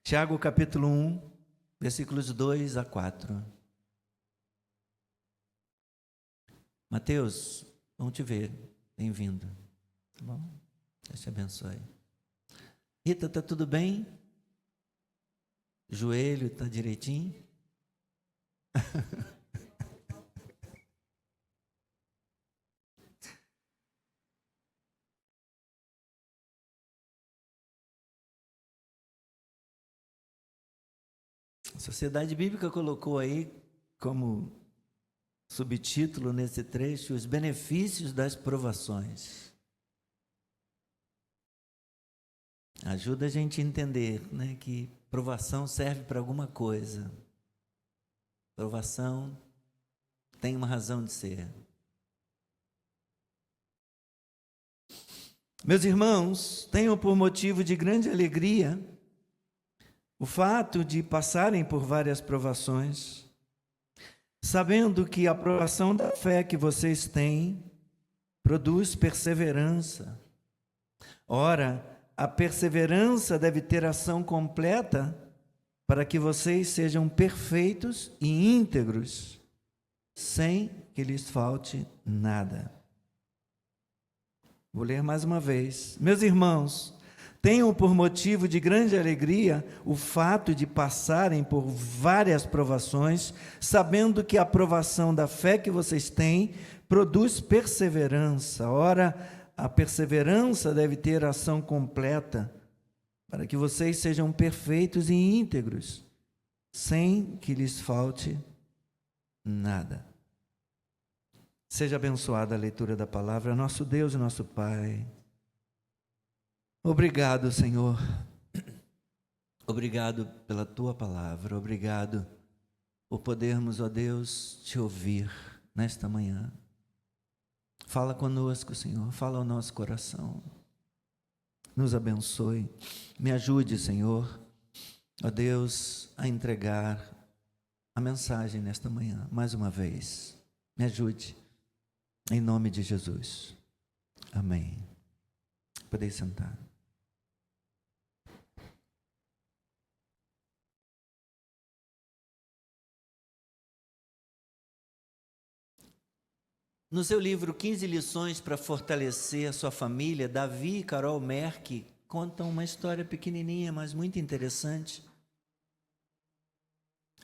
Tiago capítulo 1, versículos 2 a 4. Mateus, vamos te ver, bem-vindo, tá bom? Deus te abençoe. Rita, tá tudo bem? Joelho tá direitinho? A Sociedade Bíblica colocou aí como subtítulo nesse trecho os benefícios das provações. Ajuda a gente a entender, né, que provação serve para alguma coisa. Provação tem uma razão de ser. Meus irmãos, tenham por motivo de grande alegria o fato de passarem por várias provações, sabendo que a provação da fé que vocês têm produz perseverança. Ora, a perseverança deve ter ação completa para que vocês sejam perfeitos e íntegros, sem que lhes falte nada. Vou ler mais uma vez. Meus irmãos, tenham por motivo de grande alegria o fato de passarem por várias provações, sabendo que a provação da fé que vocês têm produz perseverança. Ora, a perseverança deve ter ação completa, para que vocês sejam perfeitos e íntegros, sem que lhes falte nada. Seja abençoada a leitura da palavra, nosso Deus e nosso Pai. Obrigado, Senhor. Obrigado pela Tua palavra. Obrigado por podermos, ó Deus, Te ouvir nesta manhã. Fala conosco, Senhor. Fala ao nosso coração. Nos abençoe. Me ajude, Senhor, ó Deus, a entregar a mensagem nesta manhã, mais uma vez. Me ajude. Em nome de Jesus. Amém. Podem sentar. No seu livro 15 lições para fortalecer a sua família, Davi e Carol Merck contam uma história pequenininha, mas muito interessante,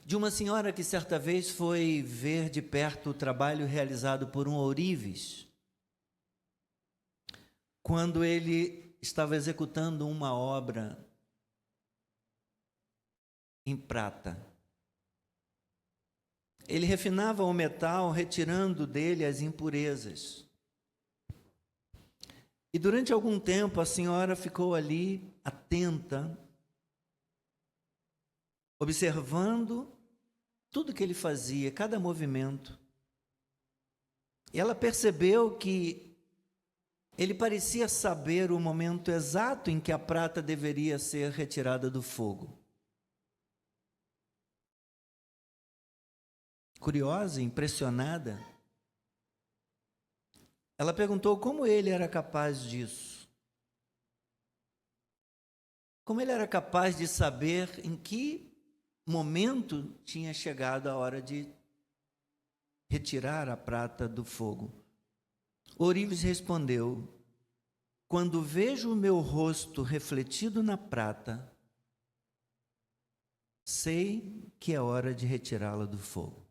de uma senhora que certa vez foi ver de perto o trabalho realizado por um ourives, quando ele estava executando uma obra em prata. Ele refinava o metal, retirando dele as impurezas. E durante algum tempo a senhora ficou ali, atenta, observando tudo que ele fazia, cada movimento. E ela percebeu que ele parecia saber o momento exato em que a prata deveria ser retirada do fogo. Curiosa, impressionada, ela perguntou como ele era capaz disso. Como ele era capaz de saber em que momento tinha chegado a hora de retirar a prata do fogo. Ourives respondeu: quando vejo o meu rosto refletido na prata, sei que é hora de retirá-la do fogo.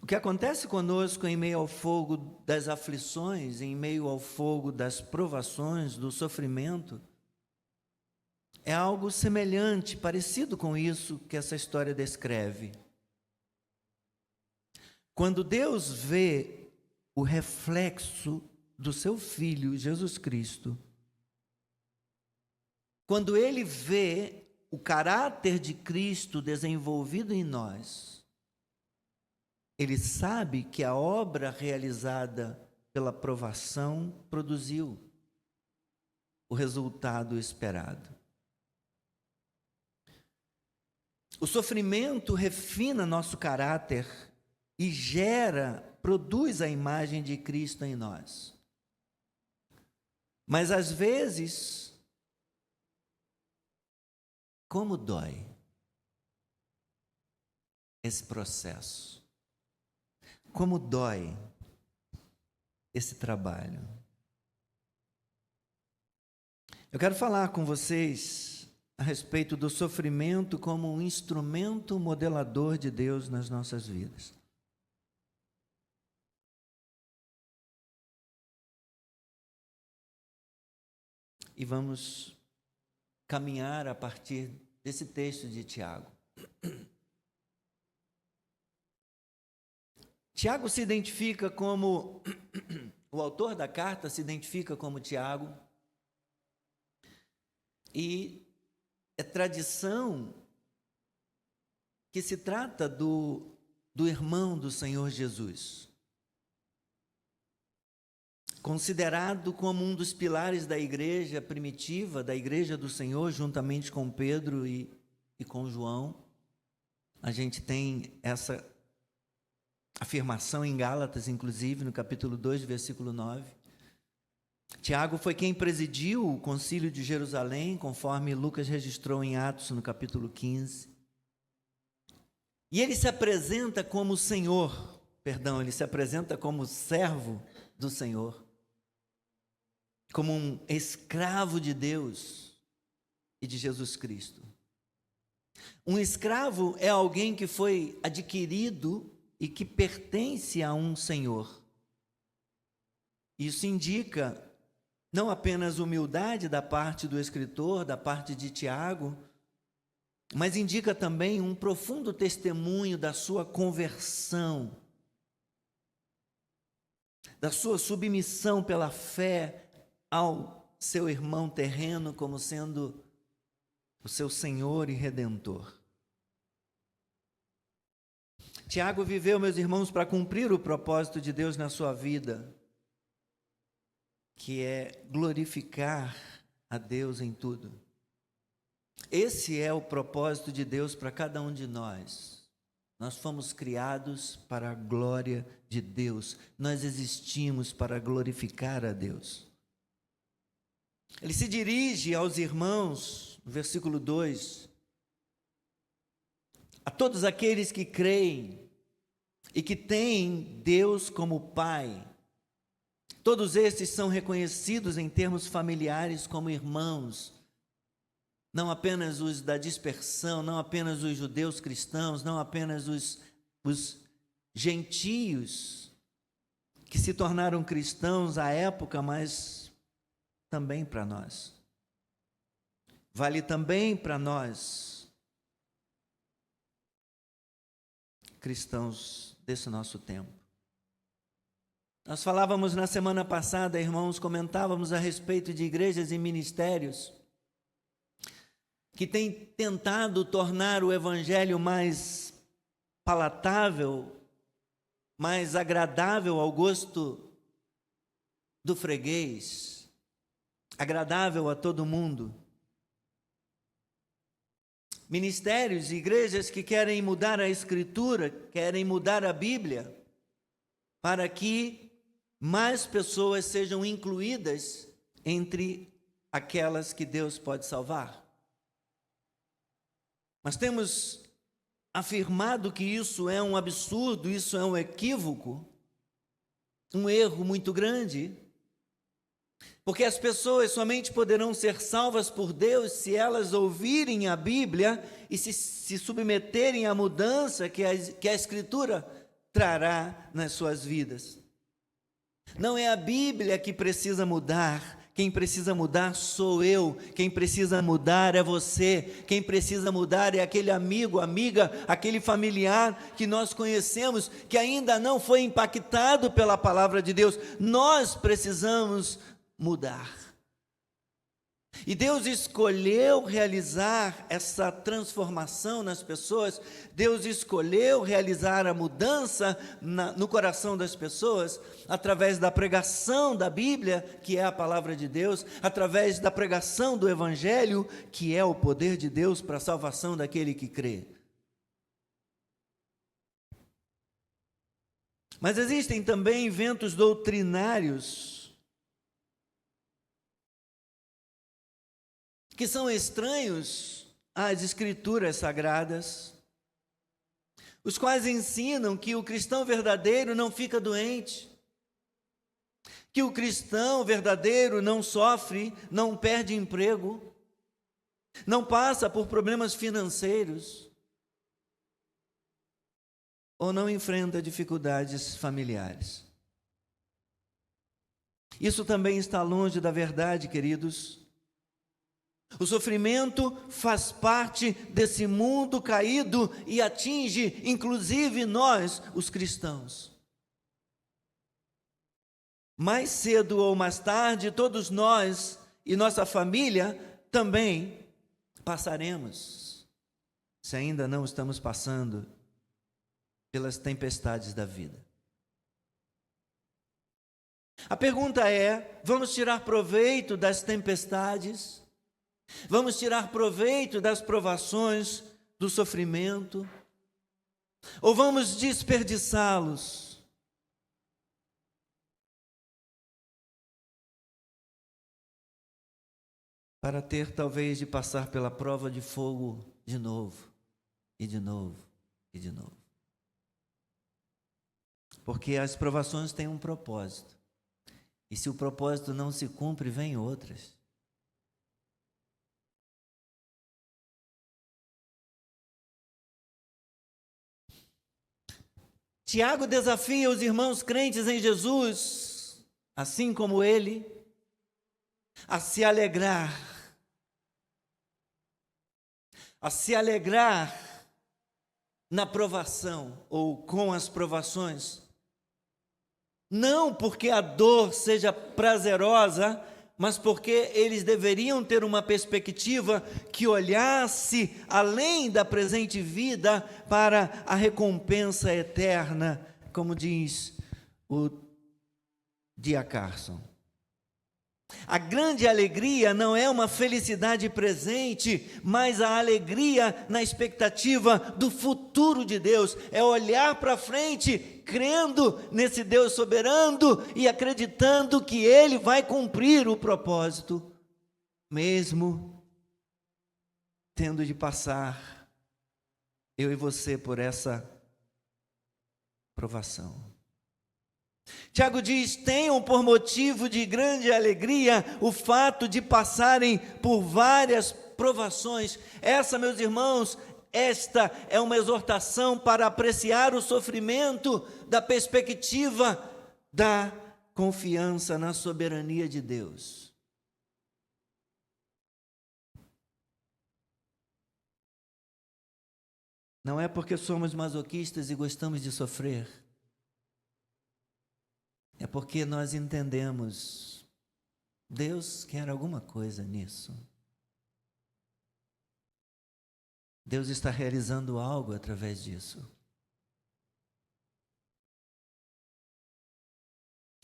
O que acontece conosco em meio ao fogo das aflições, em meio ao fogo das provações, do sofrimento, é algo semelhante, parecido com isso que essa história descreve. Quando Deus vê o reflexo do seu Filho, Jesus Cristo, quando Ele vê o caráter de Cristo desenvolvido em nós, Ele sabe que a obra realizada pela provação produziu o resultado esperado. O sofrimento refina nosso caráter e produz a imagem de Cristo em nós. Mas às vezes, como dói esse processo? Como dói esse trabalho? Eu quero falar com vocês a respeito do sofrimento como um instrumento modelador de Deus nas nossas vidas. E vamos caminhar a partir desse texto de Tiago. Tiago se identifica como, o autor da carta se identifica como Tiago, e é tradição que se trata do irmão do Senhor Jesus, considerado como um dos pilares da igreja primitiva, da igreja do Senhor, juntamente com Pedro e com João. A gente tem essa afirmação em Gálatas, inclusive, no capítulo 2, versículo 9. Tiago foi quem presidiu o concílio de Jerusalém, conforme Lucas registrou em Atos, no capítulo 15. E ele se apresenta como ele se apresenta como servo do Senhor, como um escravo de Deus e de Jesus Cristo. Um escravo é alguém que foi adquirido e que pertence a um senhor. Isso indica não apenas humildade da parte do escritor, da parte de Tiago, mas indica também um profundo testemunho da sua conversão, da sua submissão pela fé ao seu irmão terreno como sendo o seu Senhor e Redentor. Tiago viveu, meus irmãos, para cumprir o propósito de Deus na sua vida, que é glorificar a Deus em tudo. Esse é o propósito de Deus para cada um de nós. Nós fomos criados para a glória de Deus. Nós existimos para glorificar a Deus. Ele se dirige aos irmãos, no versículo 2, a todos aqueles que creem e que têm Deus como Pai. Todos estes são reconhecidos em termos familiares como irmãos, não apenas os da dispersão, não apenas os judeus cristãos, não apenas os gentios que se tornaram cristãos à época, mas também para nós. Vale também para nós, cristãos desse nosso tempo. Nós falávamos na semana passada, irmãos, comentávamos a respeito de igrejas e ministérios que têm tentado tornar o evangelho mais palatável, mais agradável ao gosto do freguês, agradável a todo mundo. Ministérios e igrejas que querem mudar a Escritura, querem mudar a Bíblia, para que mais pessoas sejam incluídas entre aquelas que Deus pode salvar. Nós temos afirmado que isso é um absurdo, isso é um equívoco, um erro muito grande, porque as pessoas somente poderão ser salvas por Deus se elas ouvirem a Bíblia e se submeterem à mudança que a Escritura trará nas suas vidas. Não é a Bíblia que precisa mudar. Quem precisa mudar sou eu, quem precisa mudar é você, quem precisa mudar é aquele amigo, amiga, aquele familiar que nós conhecemos, que ainda não foi impactado pela palavra de Deus. Nós precisamos mudar. E Deus escolheu realizar essa transformação nas pessoas, Deus escolheu realizar a mudança no coração das pessoas, através da pregação da Bíblia, que é a palavra de Deus, através da pregação do Evangelho, que é o poder de Deus para a salvação daquele que crê. Mas existem também ventos doutrinários que são estranhos às Escrituras Sagradas, os quais ensinam que o cristão verdadeiro não fica doente, que o cristão verdadeiro não sofre, não perde emprego, não passa por problemas financeiros, ou não enfrenta dificuldades familiares. Isso também está longe da verdade, queridos. O sofrimento faz parte desse mundo caído e atinge, inclusive, nós, os cristãos. Mais cedo ou mais tarde, todos nós e nossa família também passaremos, se ainda não estamos passando pelas tempestades da vida. A pergunta é: vamos tirar proveito das tempestades? Vamos tirar proveito das provações, do sofrimento? Ou vamos desperdiçá-los? Para ter talvez de passar pela prova de fogo de novo, e de novo, e de novo. Porque as provações têm um propósito. E se o propósito não se cumpre, vem outras. Tiago desafia os irmãos crentes em Jesus, assim como ele, a se alegrar na provação ou com as provações, não porque a dor seja prazerosa, mas porque eles deveriam ter uma perspectiva que olhasse além da presente vida para a recompensa eterna, como diz o D.A. Carson. A grande alegria não é uma felicidade presente, mas a alegria na expectativa do futuro de Deus. É olhar para frente, crendo nesse Deus soberano e acreditando que Ele vai cumprir o propósito, mesmo tendo de passar, eu e você, por essa provação. Tiago diz: tenham por motivo de grande alegria o fato de passarem por várias provações. Essa, meus irmãos, esta é uma exortação para apreciar o sofrimento da perspectiva da confiança na soberania de Deus. Não é porque somos masoquistas e gostamos de sofrer. É porque nós entendemos, Deus quer alguma coisa nisso. Deus está realizando algo através disso.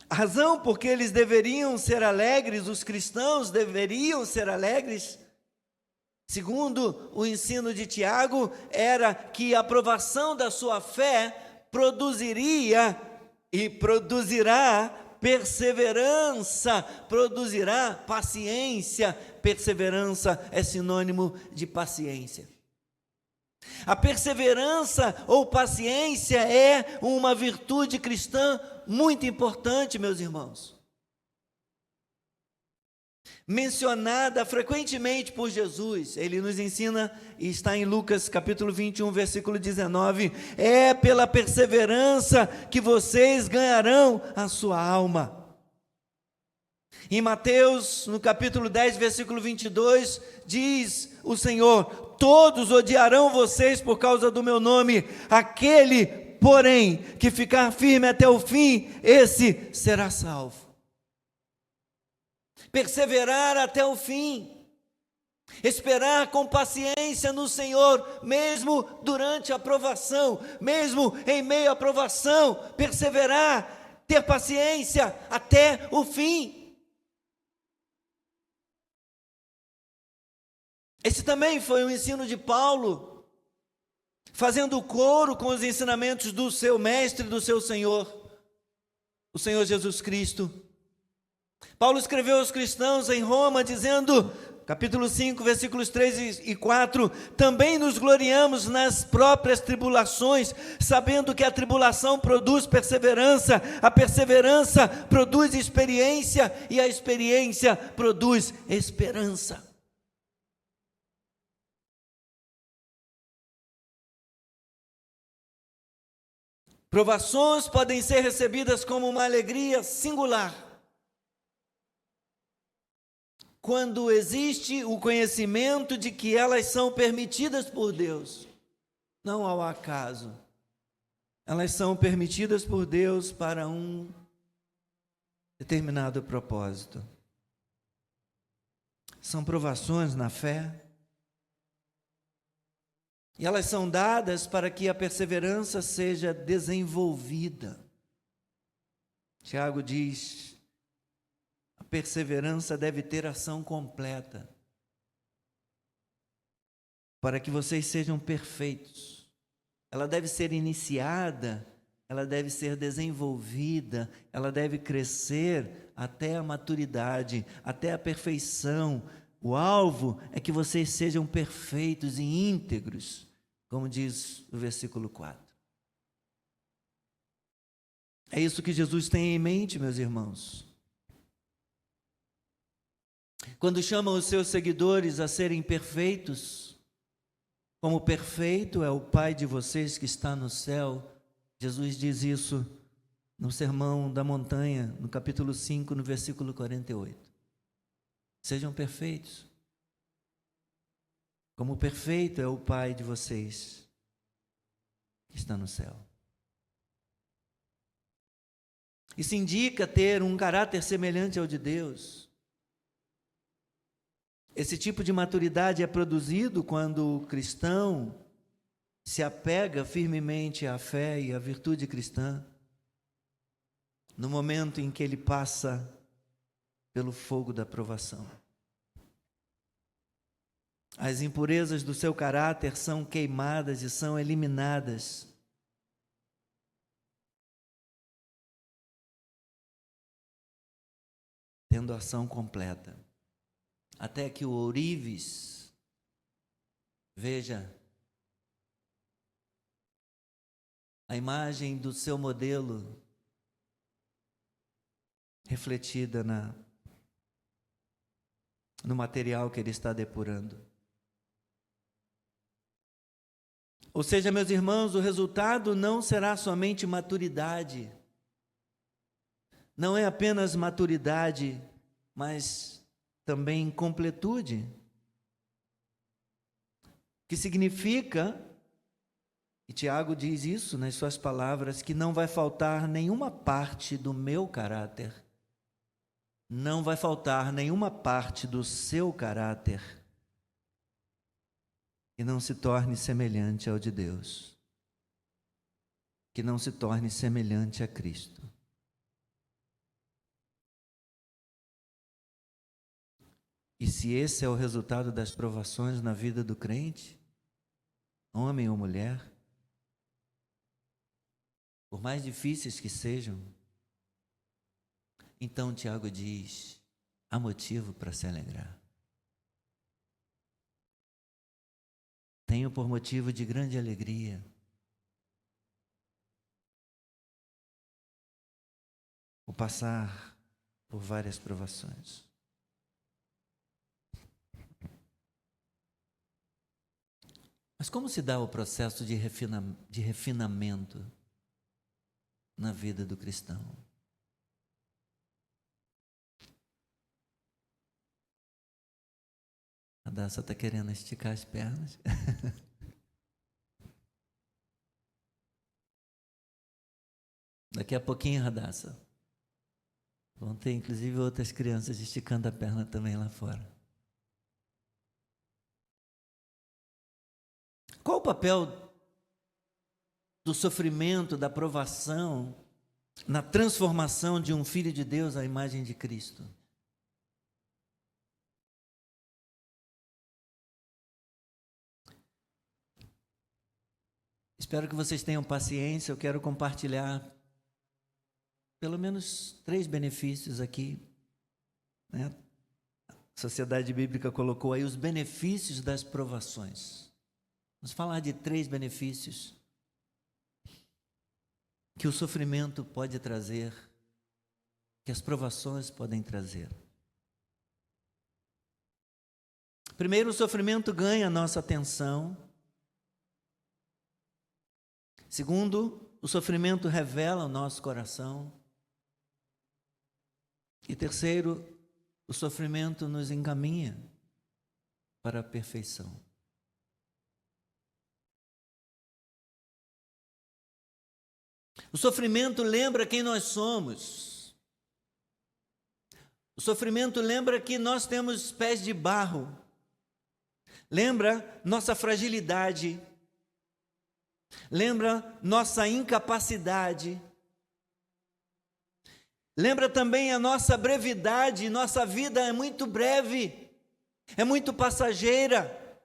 A razão por que eles deveriam ser alegres, os cristãos deveriam ser alegres, segundo o ensino de Tiago, era que a aprovação da sua fé produziria e produzirá perseverança, produzirá paciência. Perseverança é sinônimo de paciência. A perseverança ou paciência é uma virtude cristã muito importante, meus irmãos. Mencionada frequentemente por Jesus, ele nos ensina, e está em Lucas capítulo 21, versículo 19, é pela perseverança que vocês ganharão a sua alma. Em Mateus, no capítulo 10, versículo 22, diz o Senhor: todos odiarão vocês por causa do meu nome, aquele, porém, que ficar firme até o fim, esse será salvo. Perseverar até o fim, esperar com paciência no Senhor, mesmo durante a provação, mesmo em meio à provação, perseverar, ter paciência até o fim. Esse também foi o ensino de Paulo, fazendo coro com os ensinamentos do seu mestre, do seu Senhor, o Senhor Jesus Cristo. Paulo escreveu aos cristãos em Roma dizendo: capítulo 5, versículos 3 e 4, também nos gloriamos nas próprias tribulações, sabendo que a tribulação produz perseverança, a perseverança produz experiência, e a experiência produz esperança. Provações podem ser recebidas como uma alegria singular quando existe o conhecimento de que elas são permitidas por Deus, não ao acaso. Elas são permitidas por Deus para um determinado propósito. São provações na fé, e elas são dadas para que a perseverança seja desenvolvida. Tiago diz: a perseverança deve ter ação completa, para que vocês sejam perfeitos. Ela deve ser iniciada, ela deve ser desenvolvida, ela deve crescer até a maturidade, até a perfeição. O alvo é que vocês sejam perfeitos e íntegros, como diz o versículo 4. É isso que Jesus tem em mente, meus irmãos. Quando chama os seus seguidores a serem perfeitos, como perfeito é o Pai de vocês que está no céu, Jesus diz isso no Sermão da Montanha, no capítulo 5, no versículo 48. Sejam perfeitos, como perfeito é o Pai de vocês que está no céu. Isso indica ter um caráter semelhante ao de Deus. Esse tipo de maturidade é produzido quando o cristão se apega firmemente à fé e à virtude cristã, no momento em que ele passa pelo fogo da provação. As impurezas do seu caráter são queimadas e são eliminadas. Tendo ação completa. Até que o ourives veja a imagem do seu modelo refletida no material que ele está depurando. Ou seja, meus irmãos, o resultado não será somente maturidade. Não é apenas maturidade, mas também completude. Que significa, e Tiago diz isso nas suas palavras, que não vai faltar nenhuma parte do meu caráter, não vai faltar nenhuma parte do seu caráter que não se torne semelhante ao de Deus, que não se torne semelhante a Cristo. E se esse é o resultado das provações na vida do crente, homem ou mulher, por mais difíceis que sejam, então Tiago diz, há motivo para se alegrar. Tenho por motivo de grande alegria o passar por várias provações. Mas como se dá o processo de refinamento na vida do cristão? A Daça está querendo esticar as pernas. Daqui a pouquinho, Radassa, vão ter inclusive outras crianças esticando a perna também lá fora. Qual o papel do sofrimento, da provação, na transformação de um filho de Deus à imagem de Cristo? Espero que vocês tenham paciência, eu quero compartilhar pelo menos 3 benefícios aqui, né? A Sociedade Bíblica colocou aí os benefícios das provações. Vamos falar de 3 benefícios que o sofrimento pode trazer, que as provações podem trazer. Primeiro, o sofrimento ganha a nossa atenção. Segundo, o sofrimento revela o nosso coração. E terceiro, o sofrimento nos encaminha para a perfeição. O sofrimento lembra quem nós somos. O sofrimento lembra que nós temos pés de barro. Lembra nossa fragilidade. Lembra nossa incapacidade. Lembra também a nossa brevidade. Nossa vida é muito breve, é muito passageira.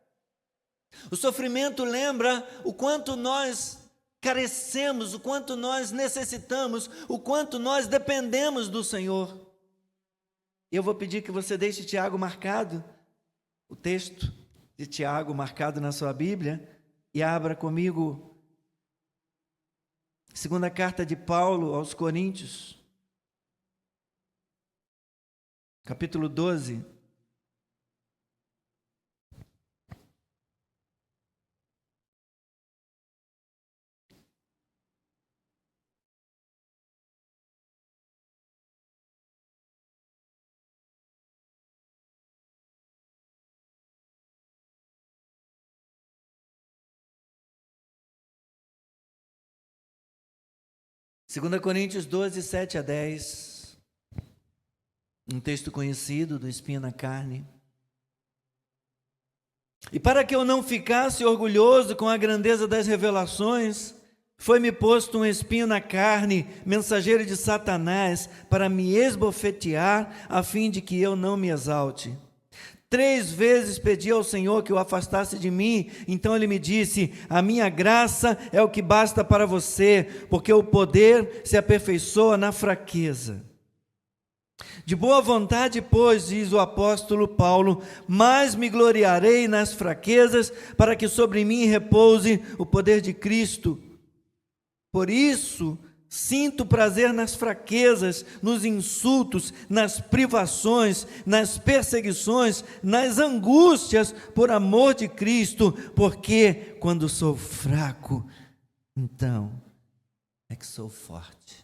O sofrimento lembra o quanto nós carecemos, o quanto nós necessitamos, o quanto nós dependemos do Senhor. Eu vou pedir que você deixe Tiago marcado, o texto de Tiago marcado na sua Bíblia, e abra comigo segunda carta de Paulo aos Coríntios, capítulo 12. Segunda Coríntios 12, 7 a 10, um texto conhecido do espinho na carne. E para que eu não ficasse orgulhoso com a grandeza das revelações, foi-me posto um espinho na carne, mensageiro de Satanás, para me esbofetear, a fim de que eu não me exalte. 3 vezes pedi ao Senhor que o afastasse de mim, então ele me disse: a minha graça é o que basta para você, porque o poder se aperfeiçoa na fraqueza. De boa vontade, pois, diz o apóstolo Paulo, mas me gloriarei nas fraquezas, para que sobre mim repouse o poder de Cristo. Por isso, sinto prazer nas fraquezas, nos insultos, nas privações, nas perseguições, nas angústias, por amor de Cristo, porque quando sou fraco, então é que sou forte.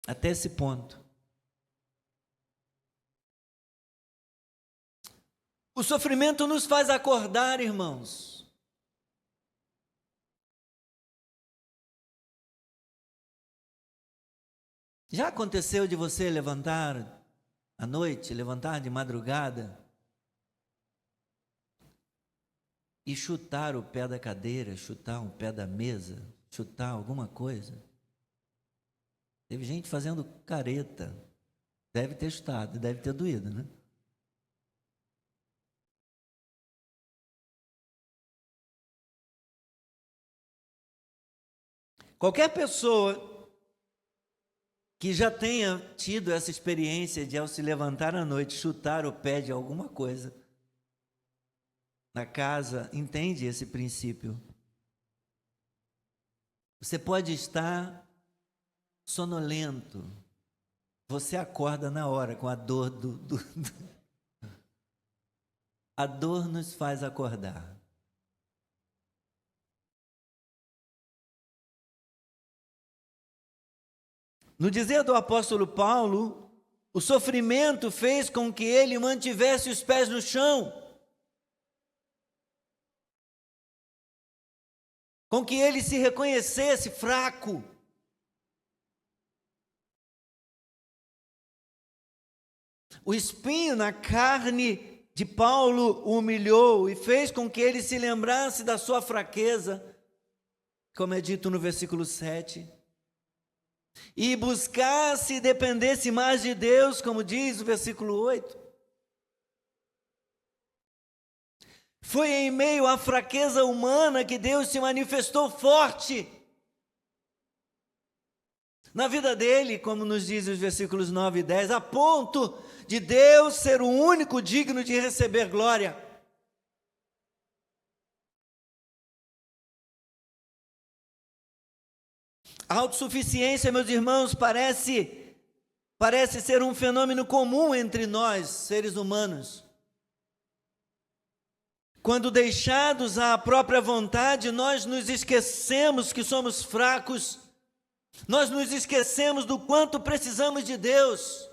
Até esse ponto. O sofrimento nos faz acordar, irmãos. Já aconteceu de você levantar à noite, levantar de madrugada e chutar o pé da cadeira, chutar um pé da mesa, chutar alguma coisa? Teve gente fazendo careta, deve ter chutado, deve ter doído, né? Qualquer pessoa que já tenha tido essa experiência de, ao se levantar à noite, chutar o pé de alguma coisa na casa, entende esse princípio. Você pode estar sonolento, você acorda na hora com a dor A dor nos faz acordar. No dizer do apóstolo Paulo, o sofrimento fez com que ele mantivesse os pés no chão, com que ele se reconhecesse fraco. O espinho na carne de Paulo o humilhou e fez com que ele se lembrasse da sua fraqueza, como é dito no versículo 7. E buscasse e dependesse mais de Deus, como diz o versículo 8. Foi em meio à fraqueza humana que Deus se manifestou forte. na vida dele, como nos dizem os versículos 9 e 10, a ponto de Deus ser o único digno de receber glória. A autossuficiência, meus irmãos, parece ser um fenômeno comum entre nós, seres humanos. Quando deixados à própria vontade, nós nos esquecemos que somos fracos, nós nos esquecemos do quanto precisamos de Deus.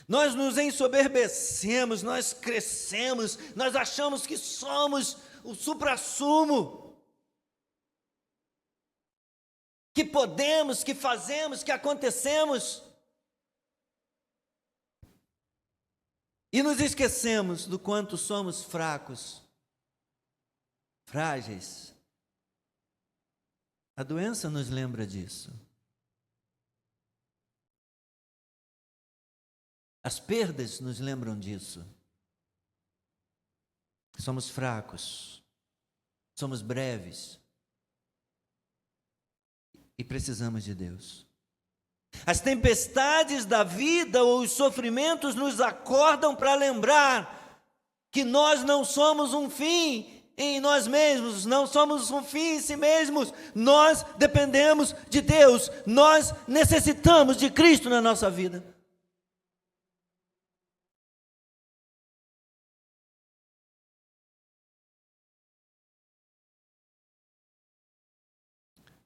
Nós nos ensoberbecemos, nós crescemos, nós achamos que somos o suprassumo, que podemos, que fazemos, que acontecemos. E nos esquecemos do quanto somos fracos, frágeis. A doença nos lembra disso. As perdas nos lembram disso. Somos fracos, somos breves e precisamos de Deus. As tempestades da vida ou os sofrimentos nos acordam para lembrar que nós não somos um fim em nós mesmos, não somos um fim em si mesmos, nós dependemos de Deus, nós necessitamos de Cristo na nossa vida.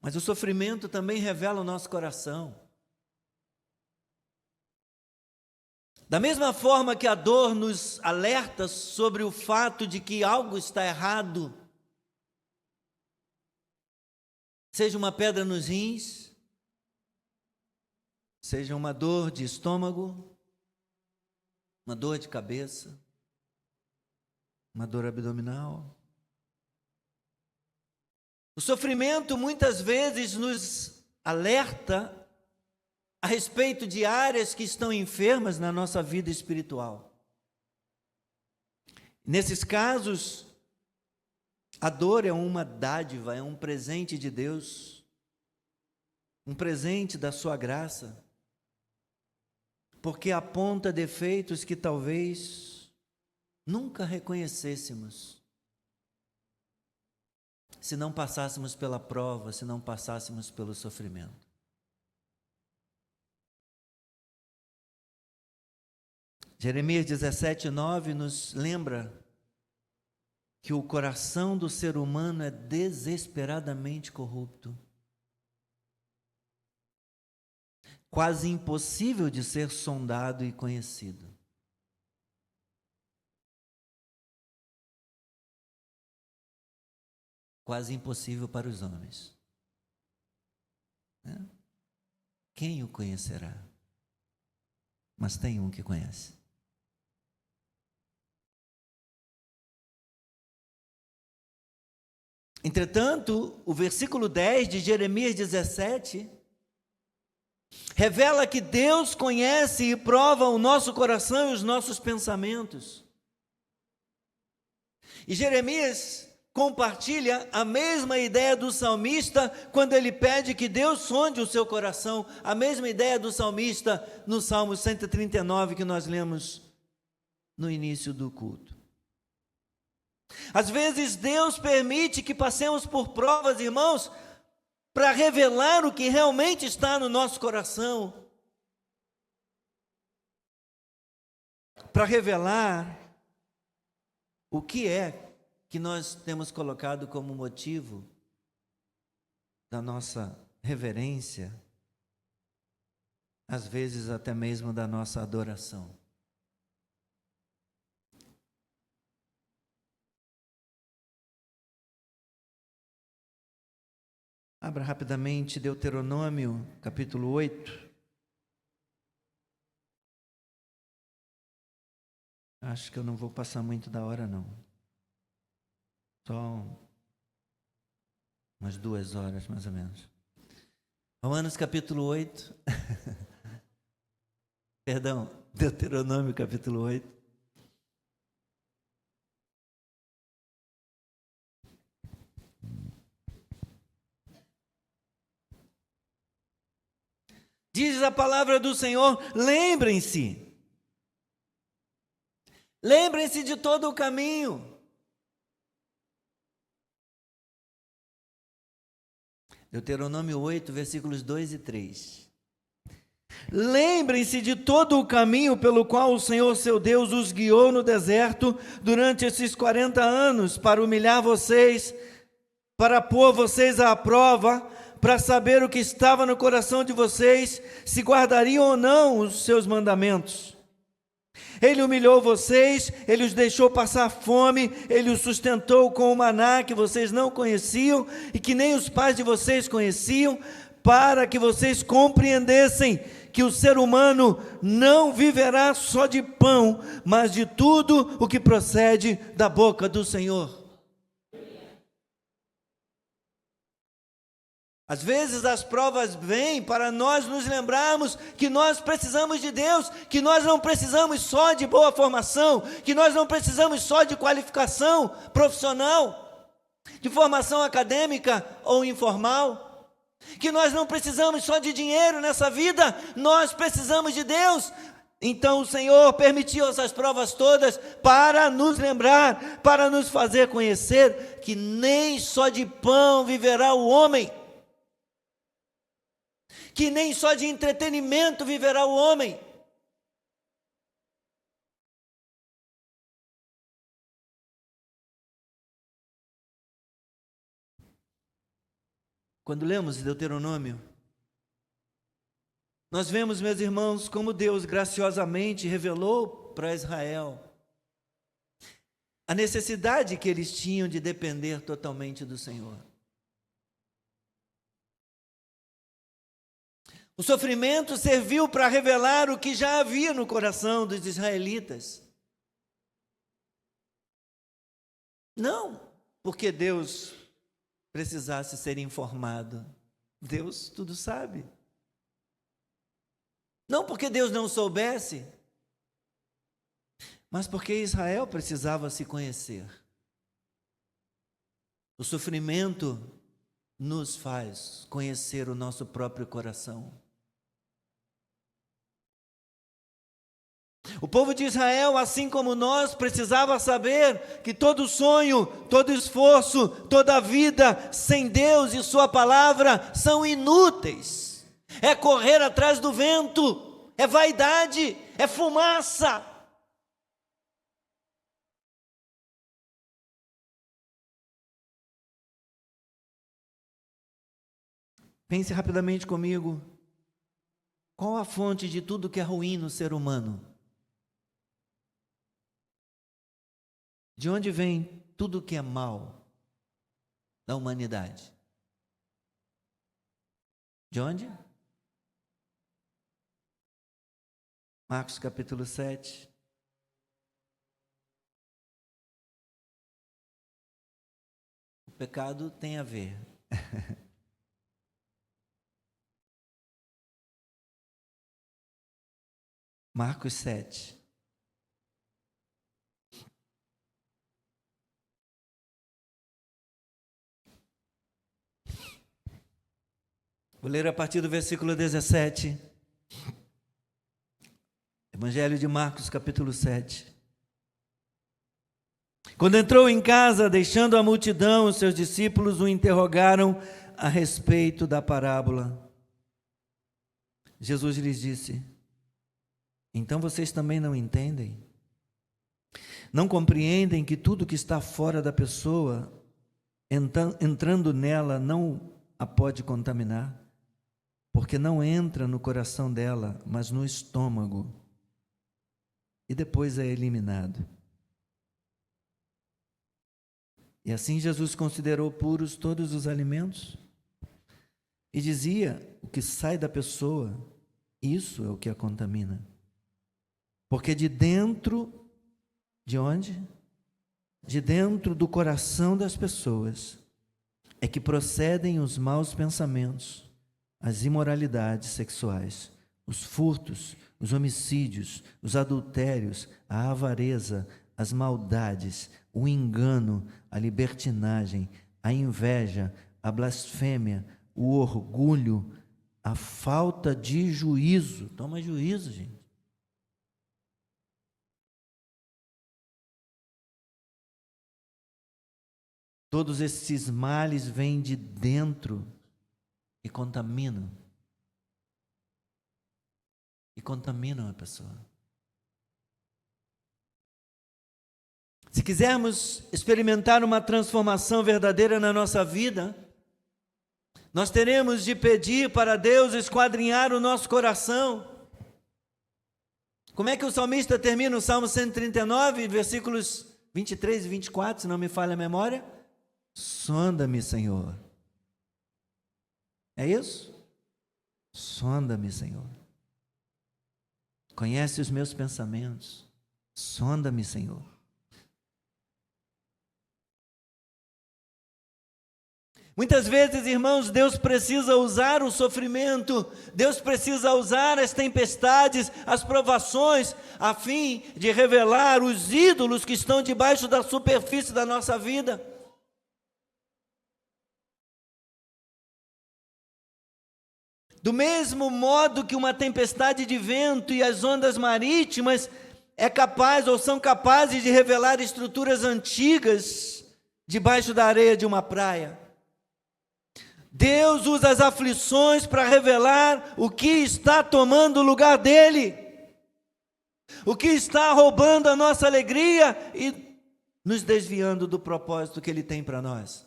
Mas o sofrimento também revela o nosso coração. Da mesma forma que a dor nos alerta sobre o fato de que algo está errado, seja uma pedra nos rins, seja uma dor de estômago, uma dor de cabeça, uma dor abdominal. O sofrimento muitas vezes nos alerta a respeito de áreas que estão enfermas na nossa vida espiritual. Nesses casos, a dor é uma dádiva, é um presente de Deus, um presente da sua graça, porque aponta defeitos que talvez nunca reconhecêssemos, se não passássemos pela prova, se não passássemos pelo sofrimento. Jeremias 17:9 nos lembra que o coração do ser humano é desesperadamente corrupto, quase impossível de ser sondado e conhecido. Quase impossível para os homens. Quem o conhecerá? Mas tem um que conhece. Entretanto, o versículo 10 de Jeremias 17 revela que Deus conhece e prova o nosso coração e os nossos pensamentos. E Jeremias compartilha a mesma ideia do salmista quando ele pede que Deus sonde o seu coração, a mesma ideia do salmista no Salmo 139 que nós lemos no início do culto. Às vezes Deus permite que passemos por provas, irmãos, para revelar o que realmente está no nosso coração, para revelar o que é que nós temos colocado como motivo da nossa reverência, às vezes até mesmo da nossa adoração. Abra rapidamente Deuteronômio, capítulo 8. Acho que eu não vou passar muito da hora, não. Só umas 2 horas, mais ou menos. Romanos, capítulo 8. Perdão, Deuteronômio, capítulo 8. Diz a palavra do Senhor: lembrem-se. Lembrem-se de todo o caminho. Deuteronômio 8, versículos 2 e 3. Lembrem-se de todo o caminho pelo qual o Senhor seu Deus os guiou no deserto durante esses 40 anos, para humilhar vocês, para pôr vocês à prova, para saber o que estava no coração de vocês, se guardariam ou não os seus mandamentos. Ele humilhou vocês, Ele os deixou passar fome, Ele os sustentou com o maná que vocês não conheciam e que nem os pais de vocês conheciam, para que vocês compreendessem que o ser humano não viverá só de pão, mas de tudo o que procede da boca do Senhor. Às vezes as provas vêm para nós nos lembrarmos que nós precisamos de Deus, que nós não precisamos só de boa formação, que nós não precisamos só de qualificação profissional, de formação acadêmica ou informal, que nós não precisamos só de dinheiro nessa vida, nós precisamos de Deus. Então o Senhor permitiu essas provas todas para nos lembrar, para nos fazer conhecer que nem só de pão viverá o homem, que nem só de entretenimento viverá o homem. Quando lemos Deuteronômio, nós vemos, meus irmãos, como Deus graciosamente revelou para Israel a necessidade que eles tinham de depender totalmente do Senhor. O sofrimento serviu para revelar o que já havia no coração dos israelitas. Não porque Deus precisasse ser informado. Deus tudo sabe. Não porque Deus não soubesse, mas porque Israel precisava se conhecer. O sofrimento nos faz conhecer o nosso próprio coração. O povo de Israel, assim como nós, precisava saber que todo sonho, todo esforço, toda vida sem Deus e sua palavra são inúteis. É correr atrás do vento, é vaidade, é fumaça. Pense rapidamente comigo. Qual a fonte de tudo que é ruim no ser humano? De onde vem tudo que é mal da humanidade? De onde? Marcos capítulo 7. O pecado tem a ver. Marcos 7. Vou ler a partir do versículo 17. Evangelho de Marcos, capítulo 7. Quando entrou em casa, deixando a multidão, os seus discípulos o interrogaram a respeito da parábola. Jesus lhes disse: então vocês também não entendem? Não compreendem que tudo que está fora da pessoa, entrando nela, não a pode contaminar? Porque não entra no coração dela, mas no estômago, e depois é eliminado. E assim Jesus considerou puros todos os alimentos, e dizia: o que sai da pessoa, isso é o que a contamina. Porque de dentro, de onde? De dentro do coração das pessoas, é que procedem os maus pensamentos, as imoralidades sexuais, os furtos, os homicídios, os adultérios, a avareza, as maldades, o engano, a libertinagem, a inveja, a blasfêmia, o orgulho. a falta de juízo. Toma juízo, gente. Todos esses males vêm de dentro e contaminam. E contaminam a pessoa. Se quisermos experimentar uma transformação verdadeira na nossa vida, nós teremos de pedir para Deus esquadrinhar o nosso coração. Como é que o salmista termina o Salmo 139, versículos 23 e 24, se não me falha a memória? Sonda-me, Senhor. É isso? Sonda-me, Senhor. Conhece os meus pensamentos. Sonda-me, Senhor. Muitas vezes, irmãos, Deus precisa usar o sofrimento, Deus precisa usar as tempestades, as provações, a fim de revelar os ídolos que estão debaixo da superfície da nossa vida. Do mesmo modo que uma tempestade de vento e as ondas marítimas é capaz ou são capazes de revelar estruturas antigas debaixo da areia de uma praia. Deus usa as aflições para revelar o que está tomando o lugar dele, o que está roubando a nossa alegria e nos desviando do propósito que ele tem para nós.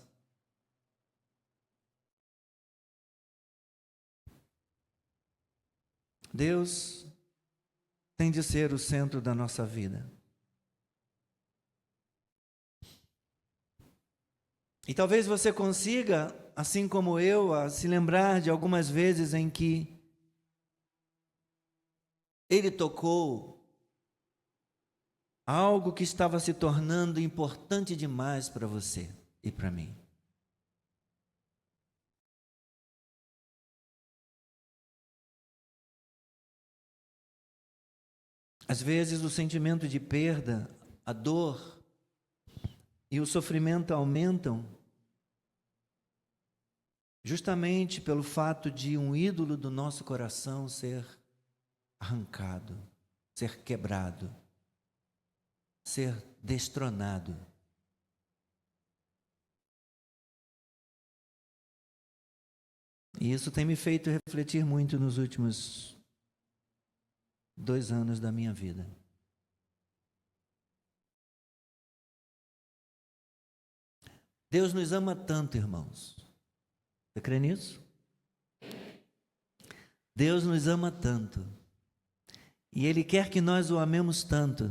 Deus tem de ser o centro da nossa vida. E talvez você consiga, assim como eu, a se lembrar de algumas vezes em que Ele tocou algo que estava se tornando importante demais para você e para mim. Às vezes o sentimento de perda, a dor e o sofrimento aumentam justamente pelo fato de um ídolo do nosso coração ser arrancado, ser quebrado, ser destronado. E isso tem me feito refletir muito nos últimos 2 anos da minha vida. Deus nos ama tanto, irmãos. Você crê nisso? Deus nos ama tanto. E Ele quer que nós o amemos tanto,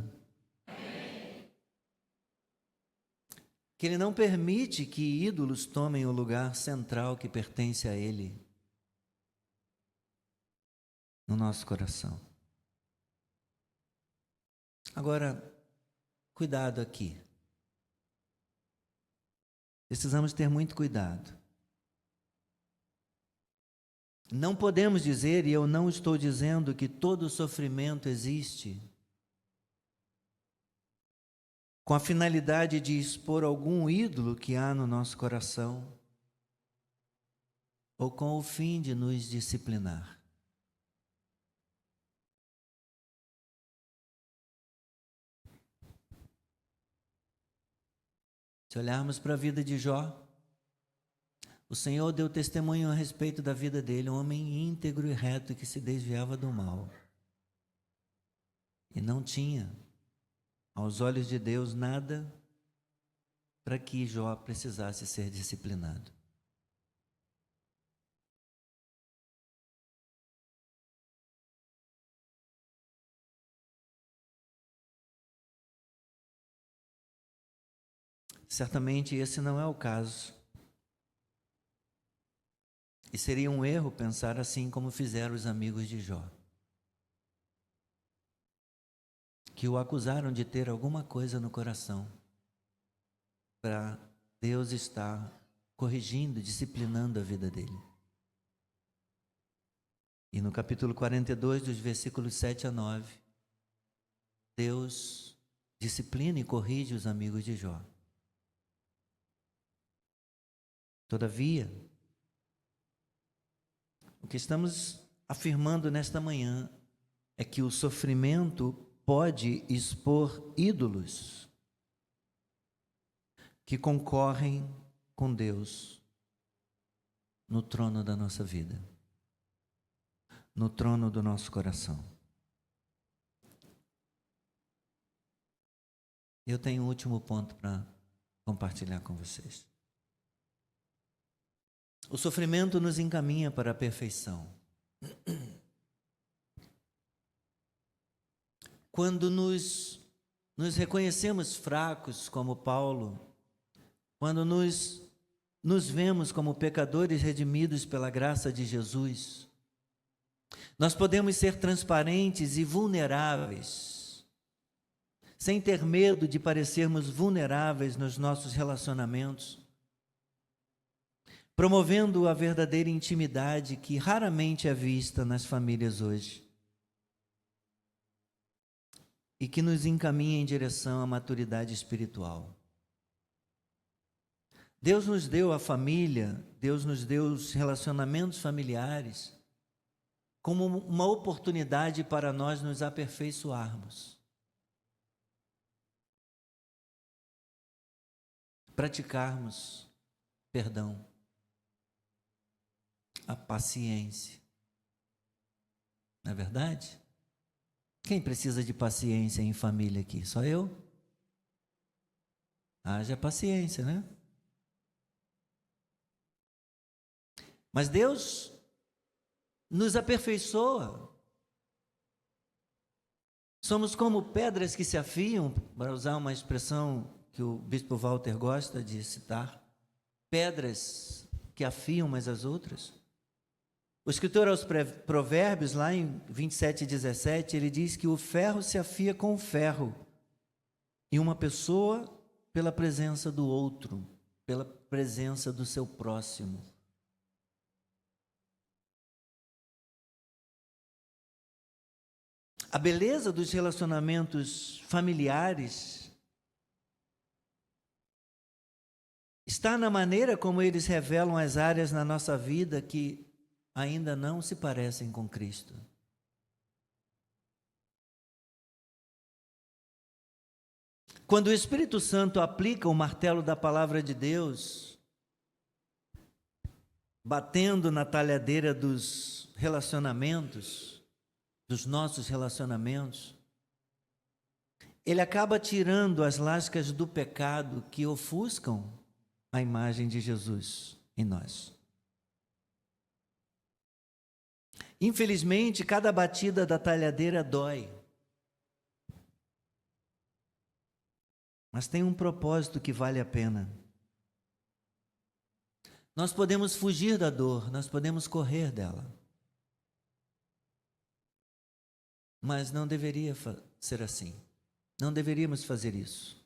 que Ele não permite que ídolos tomem o lugar central que pertence a Ele no nosso coração. Agora, cuidado aqui. Precisamos ter muito cuidado. Não podemos dizer, e eu não estou dizendo, que todo sofrimento existe com a finalidade de expor algum ídolo que há no nosso coração ou com o fim de nos disciplinar. Se olharmos para a vida de Jó, o Senhor deu testemunho a respeito da vida dele, um homem íntegro e reto que se desviava do mal. E não tinha, aos olhos de Deus, nada para que Jó precisasse ser disciplinado. Certamente esse não é o caso. E seria um erro pensar assim como fizeram os amigos de Jó, que o acusaram de ter alguma coisa no coração para Deus estar corrigindo, disciplinando a vida dele. E no capítulo 42, dos versículos 7 a 9, Deus disciplina e corrige os amigos de Jó. Todavia, o que estamos afirmando nesta manhã é que o sofrimento pode expor ídolos que concorrem com Deus no trono da nossa vida, no trono do nosso coração. Eu tenho um último ponto para compartilhar com vocês. O sofrimento nos encaminha para a perfeição. Quando nos reconhecemos fracos como Paulo, quando nos vemos como pecadores redimidos pela graça de Jesus, nós podemos ser transparentes e vulneráveis, sem ter medo de parecermos vulneráveis nos nossos relacionamentos, promovendo a verdadeira intimidade que raramente é vista nas famílias hoje e que nos encaminha em direção à maturidade espiritual. Deus nos deu a família, Deus nos deu os relacionamentos familiares como uma oportunidade para nós nos aperfeiçoarmos, praticarmos perdão, a paciência. Não é verdade? Quem precisa de paciência em família aqui? Só eu? Haja paciência, né? Mas Deus nos aperfeiçoa. Somos como pedras que se afiam, para usar uma expressão que o bispo Walter gosta de citar, pedras que afiam umas às outras. O escritor aos Provérbios, lá em 27:17, ele diz que o ferro se afia com o ferro, e uma pessoa pela presença do outro, pela presença do seu próximo. A beleza dos relacionamentos familiares está na maneira como eles revelam as áreas na nossa vida que ainda não se parecem com Cristo. Quando o Espírito Santo aplica o martelo da palavra de Deus, batendo na talhadeira dos relacionamentos, dos nossos relacionamentos, ele acaba tirando as lascas do pecado que ofuscam a imagem de Jesus em nós. Infelizmente, cada batida da talhadeira dói. Mas tem um propósito que vale a pena. Nós podemos fugir da dor, nós podemos correr dela. Mas não deveria ser assim. Não deveríamos fazer isso.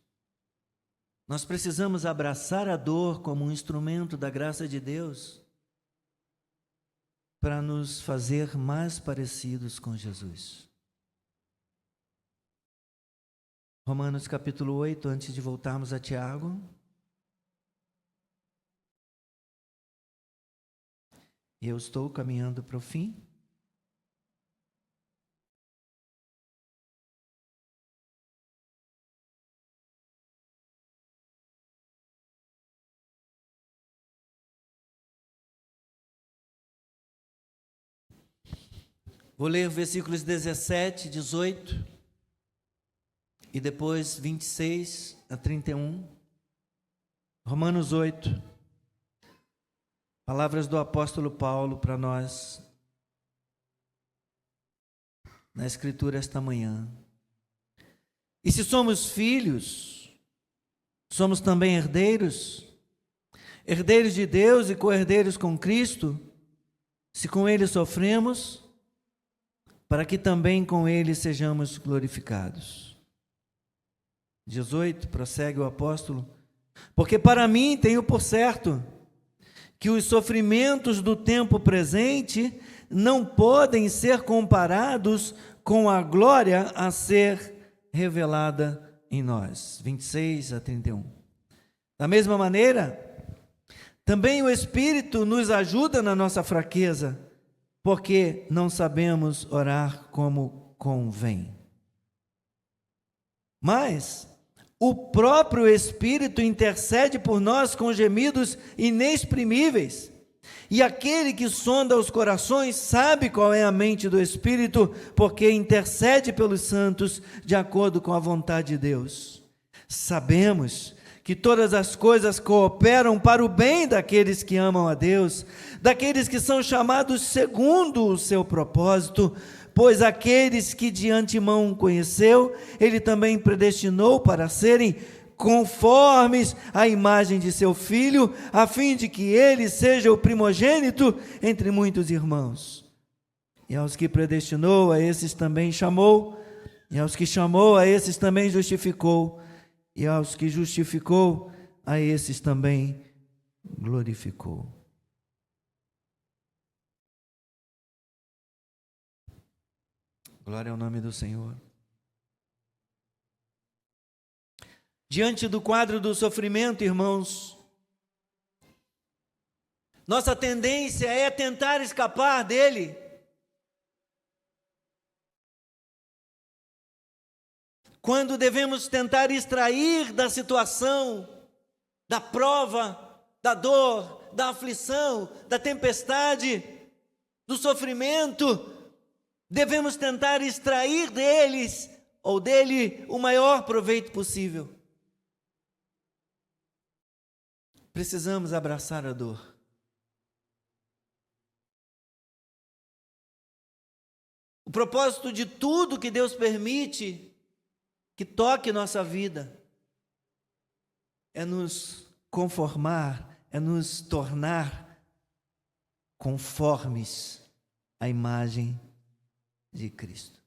Nós precisamos abraçar a dor como um instrumento da graça de Deus para nos fazer mais parecidos com Jesus. Romanos capítulo 8, antes de voltarmos a Tiago. E eu estou caminhando para o fim. Vou ler versículos 17, 18 e depois 26 a 31. Romanos 8. Palavras do apóstolo Paulo para nós na Escritura esta manhã. E se somos filhos, somos também herdeiros, herdeiros de Deus e co-herdeiros com Cristo, se com Ele sofremos, para que também com Ele sejamos glorificados. 18, prossegue o apóstolo, porque para mim tenho por certo que os sofrimentos do tempo presente não podem ser comparados com a glória a ser revelada em nós. 26 a 31. Da mesma maneira, também o Espírito nos ajuda na nossa fraqueza, porque não sabemos orar como convém. Mas o próprio Espírito intercede por nós com gemidos inexprimíveis. E aquele que sonda os corações sabe qual é a mente do Espírito, porque intercede pelos santos de acordo com a vontade de Deus. Sabemos que todas as coisas cooperam para o bem daqueles que amam a Deus, daqueles que são chamados segundo o seu propósito, pois aqueles que de antemão conheceu, ele também predestinou para serem conformes à imagem de seu Filho, a fim de que ele seja o primogênito entre muitos irmãos. E aos que predestinou, a esses também chamou, e aos que chamou, a esses também justificou, e aos que justificou, a esses também glorificou. Glória ao nome do Senhor. Diante do quadro do sofrimento, irmãos, nossa tendência é tentar escapar dele. Quando devemos tentar extrair da situação, da prova, da dor, da aflição, da tempestade, do sofrimento, devemos tentar extrair deles ou dele o maior proveito possível. Precisamos abraçar a dor. O propósito de tudo que Deus permite que toque nossa vida é nos conformar, é nos tornar conformes à imagem de Cristo.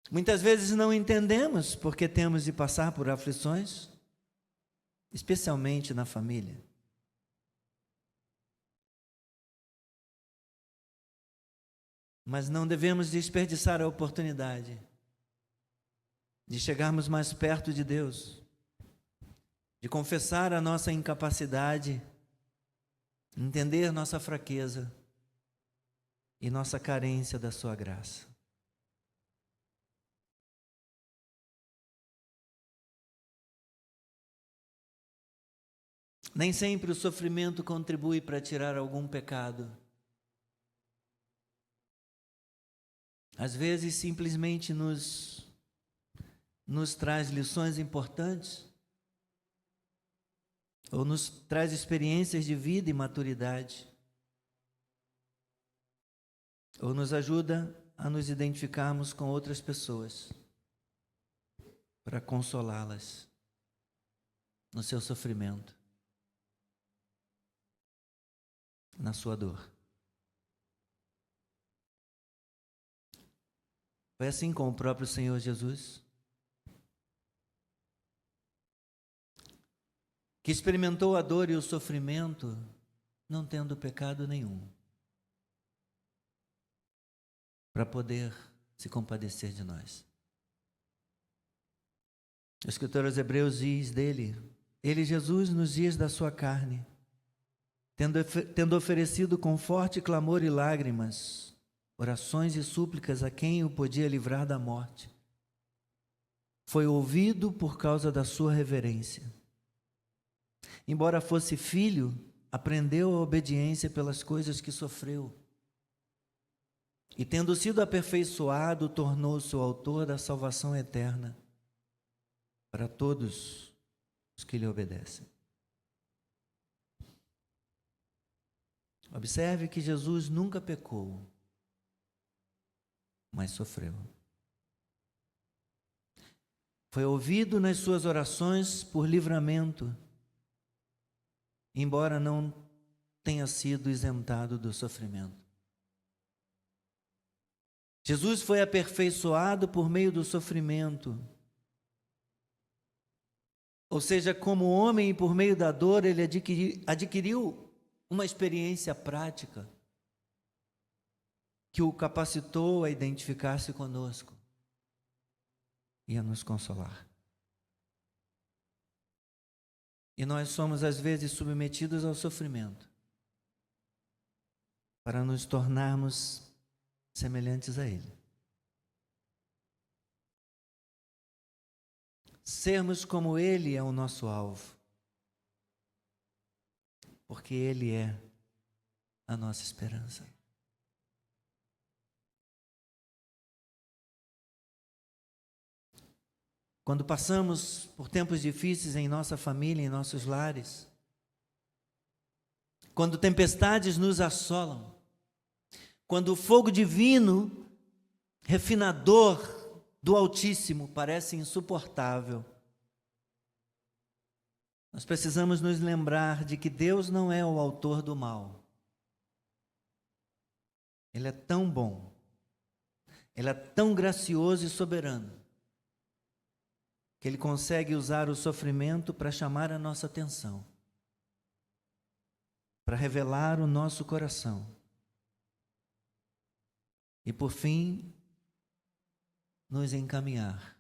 Muitas vezes não entendemos porque temos de passar por aflições, especialmente na família. Mas não devemos desperdiçar a oportunidade de chegarmos mais perto de Deus, de confessar a nossa incapacidade, entender nossa fraqueza e nossa carência da sua graça. Nem sempre o sofrimento contribui para tirar algum pecado. Às vezes simplesmente nos traz lições importantes, ou nos traz experiências de vida e maturidade, ou nos ajuda a nos identificarmos com outras pessoas, para consolá-las no seu sofrimento, na sua dor. Foi assim com o próprio Senhor Jesus, que experimentou a dor e o sofrimento, não tendo pecado nenhum, para poder se compadecer de nós. O escritor aos Hebreus diz dele: ele, Jesus, nos dias da sua carne, tendo oferecido com forte clamor e lágrimas, orações e súplicas a quem o podia livrar da morte, foi ouvido por causa da sua reverência. Embora fosse filho, aprendeu a obediência pelas coisas que sofreu. E tendo sido aperfeiçoado, tornou-se o autor da salvação eterna para todos os que lhe obedecem. Observe que Jesus nunca pecou, mas sofreu. Foi ouvido nas suas orações por livramento, embora não tenha sido isentado do sofrimento. Jesus foi aperfeiçoado por meio do sofrimento. Ou seja, como homem e por meio da dor, ele adquiriu uma experiência prática que o capacitou a identificar-se conosco e a nos consolar. E nós somos às vezes submetidos ao sofrimento, para nos tornarmos semelhantes a Ele. Sermos como Ele é o nosso alvo, porque Ele é a nossa esperança. Quando passamos por tempos difíceis em nossa família, em nossos lares, quando tempestades nos assolam, quando o fogo divino, refinador do Altíssimo, parece insuportável, nós precisamos nos lembrar de que Deus não é o autor do mal. Ele é tão bom, Ele é tão gracioso e soberano, que Ele consegue usar o sofrimento para chamar a nossa atenção, para revelar o nosso coração e, por fim, nos encaminhar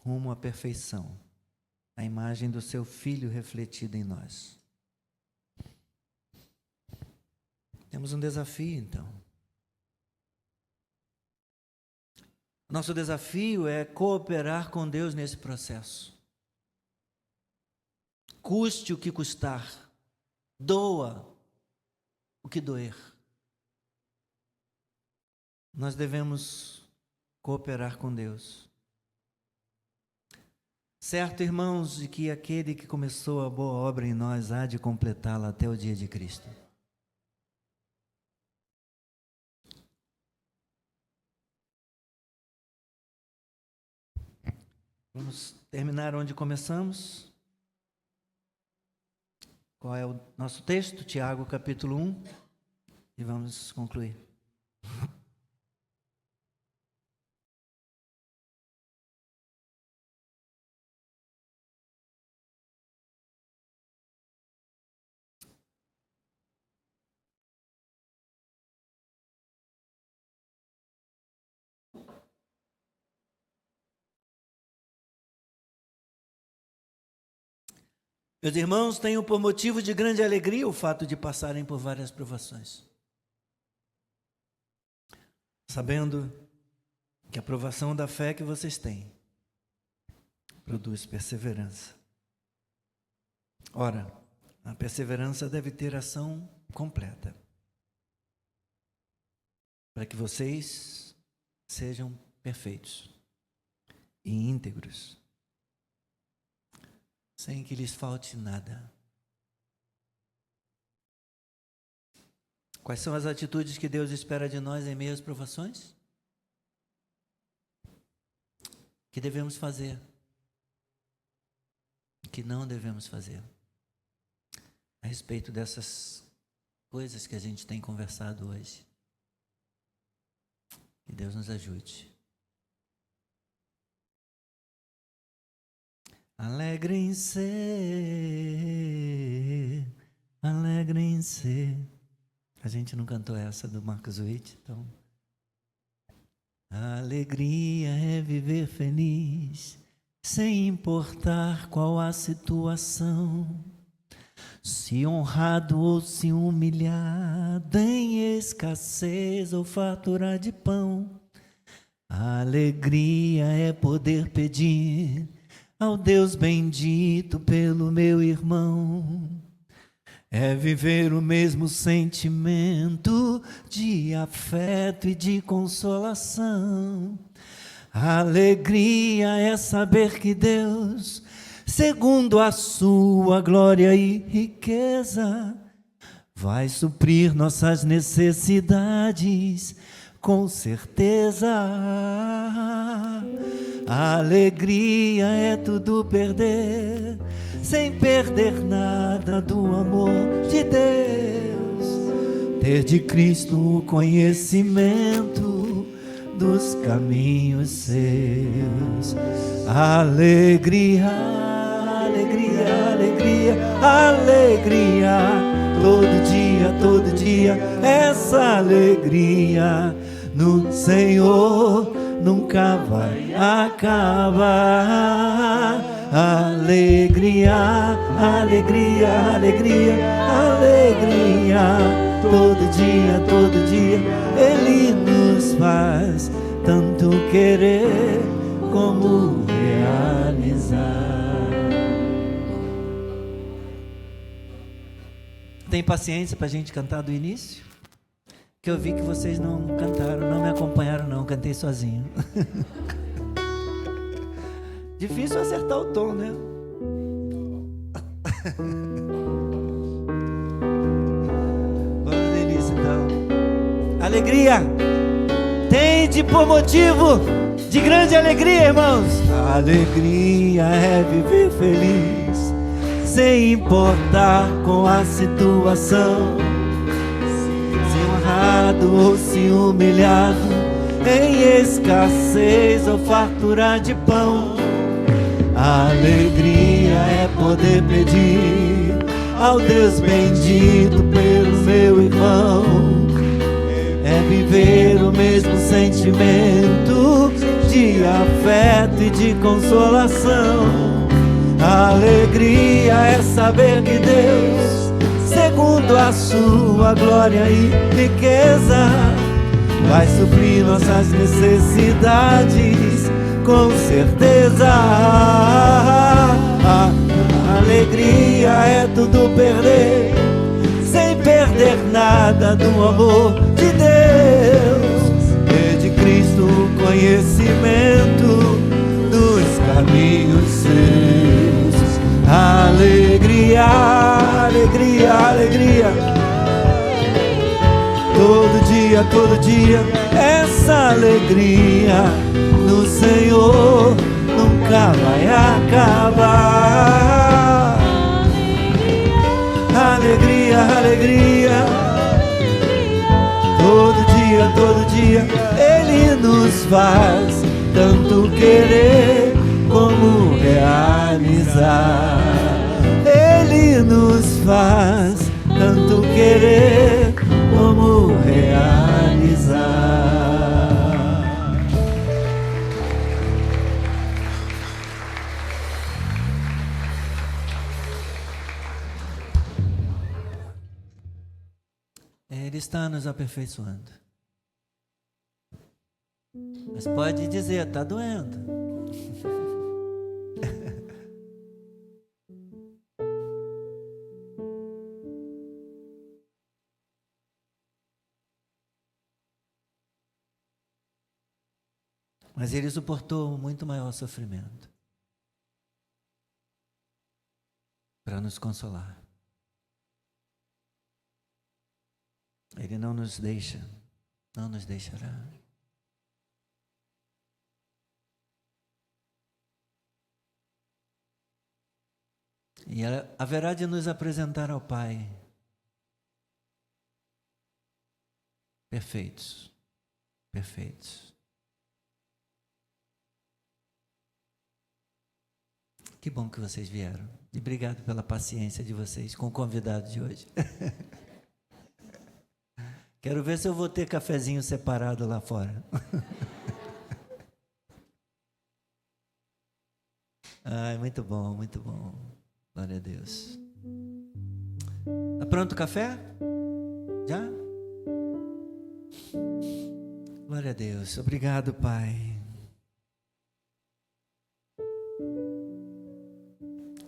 rumo à perfeição, à imagem do Seu Filho refletida em nós. Temos um desafio, então. Nosso desafio é cooperar com Deus nesse processo. Custe o que custar, doa o que doer. Nós devemos cooperar com Deus. Certo, irmãos, de que aquele que começou a boa obra em nós há de completá-la até o dia de Cristo. Vamos terminar onde começamos. Qual é o nosso texto? Tiago, capítulo 1. E vamos concluir. Meus irmãos, tenho por motivo de grande alegria o fato de passarem por várias provações, sabendo que a provação da fé que vocês têm produz perseverança. Ora, a perseverança deve ter ação completa, para que vocês sejam perfeitos e íntegros, sem que lhes falte nada. Quais são as atitudes que Deus espera de nós em meio às provações? O que devemos fazer? O que não devemos fazer? A respeito dessas coisas que a gente tem conversado hoje. Que Deus nos ajude. Alegrem-se, alegrem-se. A gente não cantou essa do Marcos Witt, então. A alegria é viver feliz, sem importar qual a situação. Se honrado ou se humilhado, em escassez ou fartura de pão. A alegria é poder pedir ao Deus bendito pelo meu irmão. É viver o mesmo sentimento de afeto e de consolação. A alegria é saber que Deus, segundo a sua glória e riqueza, vai suprir nossas necessidades com certeza. A alegria é tudo perder, sem perder nada do amor de Deus. Ter de Cristo o conhecimento dos caminhos seus. Alegria, alegria, alegria, alegria. Todo dia, essa alegria no Senhor nunca vai acabar. alegria, alegria, alegria, alegria. Todo dia, Ele nos faz tanto querer como realizar. Tem paciência para a gente cantar do início? Que eu vi que vocês não cantaram, não me acompanharam não, cantei sozinho. Difícil acertar o tom, né? Vamos no início então. Alegria, tende por motivo de grande alegria, irmãos. A alegria é viver feliz, sem importar com a situação, se honrado ou se humilhado, em escassez ou fartura de pão. A alegria é poder pedir ao Deus bendito pelo meu irmão, é viver o mesmo sentimento de afeto e de consolação. A alegria é saber que Deus, segundo a sua glória e riqueza, vai suprir nossas necessidades com certeza. A alegria é tudo perder, sem perder nada do amor de Deus, e de Cristo o conhecimento dos caminhos seus. Alegria, alegria, alegria. Todo dia, essa alegria no Senhor nunca vai acabar. Alegria, alegria. Todo dia, Ele nos faz tanto querer como realizar. Ele nos faz tanto querer como realizar. Ele está nos aperfeiçoando. Mas pode dizer, está doendo. Mas Ele suportou muito maior sofrimento para nos consolar. Ele não nos deixa, não nos deixará. E haverá de nos apresentar ao Pai perfeitos, perfeitos. Que bom que vocês vieram. E obrigado pela paciência de vocês com o convidado de hoje. Quero ver se eu vou ter cafezinho separado lá fora. Ai, muito bom, muito bom. Glória a Deus. Tá pronto o café? Já? Glória a Deus. Obrigado, Pai.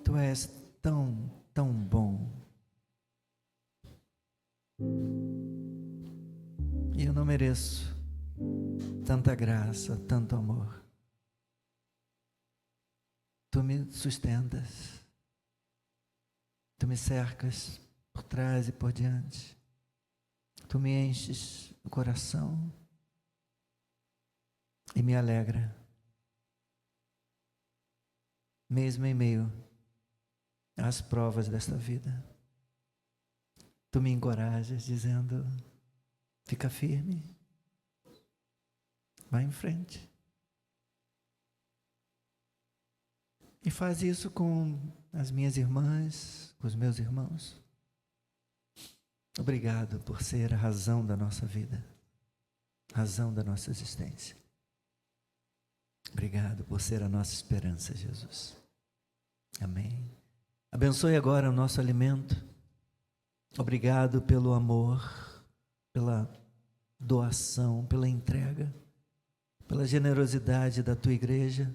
Tu és tão, tão bom. E eu não mereço tanta graça, tanto amor. Tu me sustentas. Tu me cercas por trás e por diante. Tu me enches o coração e me alegra, mesmo em meio às provas desta vida. Tu me encorajas dizendo: fica firme, vai em frente. E faz isso com as minhas irmãs, com os meus irmãos. Obrigado por ser a razão da nossa vida, razão da nossa existência. Obrigado por ser a nossa esperança, Jesus. Amém. Abençoe agora o nosso alimento. Obrigado pelo amor, pela doação, pela entrega, pela generosidade da tua igreja,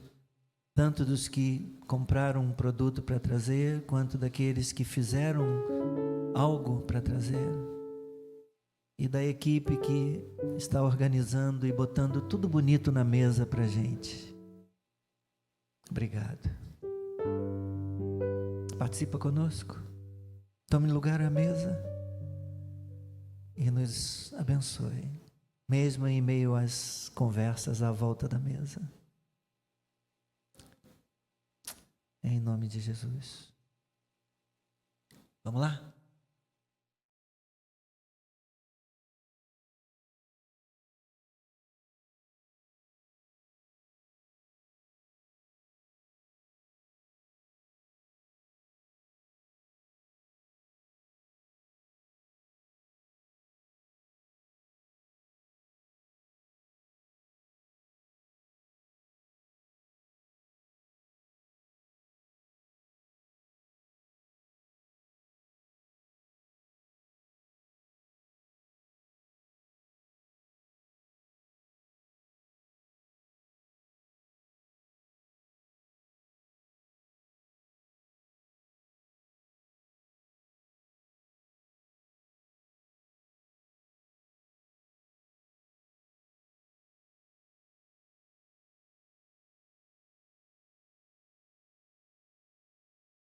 tanto dos que compraram um produto para trazer, quanto daqueles que fizeram algo para trazer, e da equipe que está organizando e botando tudo bonito na mesa para a gente. Obrigado. Participa conosco, tome lugar à mesa e nos abençoe, mesmo em meio às conversas à volta da mesa. Em nome de Jesus. Vamos lá?